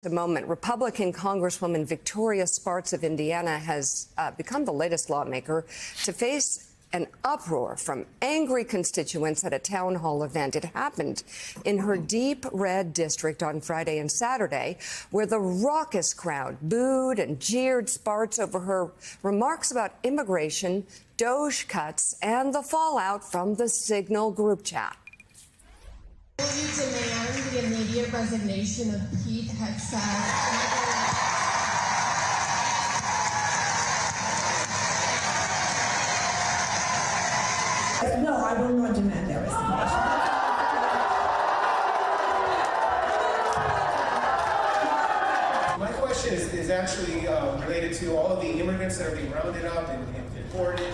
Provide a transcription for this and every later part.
The moment, Republican Congresswoman Victoria Spartz of Indiana has become the latest lawmaker to face an uproar from angry constituents at a town hall event. It happened in her deep red district on Friday and Saturday, where the raucous crowd booed and jeered Spartz over her remarks about immigration, DOJ cuts, and the fallout from the Signal group chat. Will you demand the immediate resignation of Pete Hegseth? No, I will not demand their resignation. My question is actually related to all of the immigrants that are being rounded up and deported.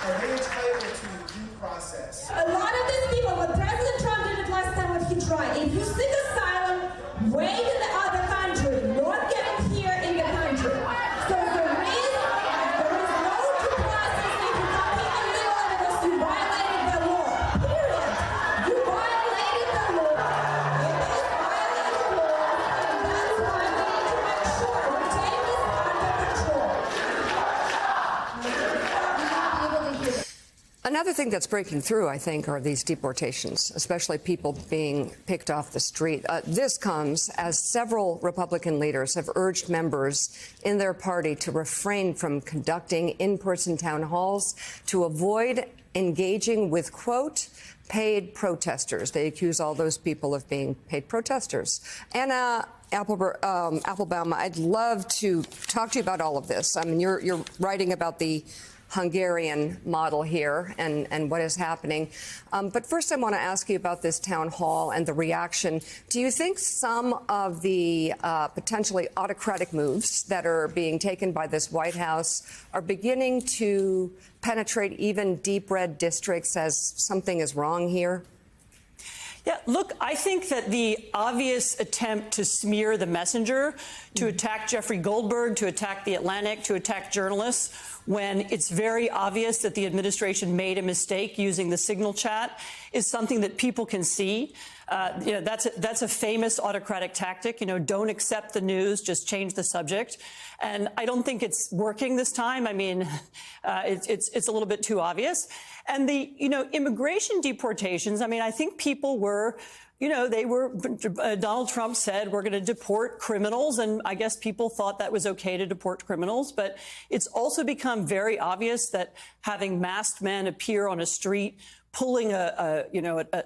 Are they entitled to due process? A lot of these people, what President Trump did it last time, what he tried, if you seek asylum, wait in the other country, not get here in the country. So there is no due process if you come here illegal evidence, you violated the law. Period. You violated the law. It is violating the law, and that's why we need to make sure we take this under control. Another thing that's breaking through, I think, are these deportations, especially people being picked off the street. This comes as several Republican leaders have urged members in their party to refrain from conducting in-person town halls to avoid engaging with, quote, paid protesters. They accuse all those people of being paid protesters. Anna Applebaum, I'd love to talk to you about all of this. I mean, you're writing about the Hungarian model here and what is happening. But first, I want to ask you about this town hall and the reaction. Do you think some of the potentially autocratic moves that are being taken by this White House are beginning to penetrate even deep red districts as something is wrong here? Yeah, look, I think that the obvious attempt to smear the messenger, to attack Jeffrey Goldberg, to attack The Atlantic, to attack journalists, when it's very obvious that the administration made a mistake using the Signal chat, is something that people can see. That's a famous autocratic tactic. Don't accept the news, just change the subject. And I don't think it's working this time. I mean, it's a little bit too obvious. And the immigration deportations. I mean, I think people were. Donald Trump said we're going to deport criminals, and I guess people thought that was okay to deport criminals. But it's also become very obvious that having masked men appear on a street, pulling a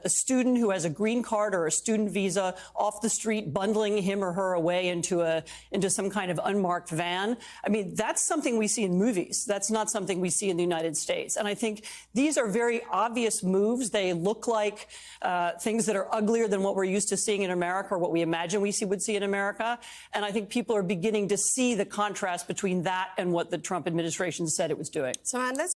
student who has a green card or a student visa off the street, bundling him or her away into some kind of unmarked van. I mean, that's something we see in movies. That's not something we see in the United States. And I think these are very obvious moves. They look like things that are uglier than what we're used to seeing in America or what we imagine we would see in America. And I think people are beginning to see the contrast between that and what the Trump administration said it was doing. So, Anne, let's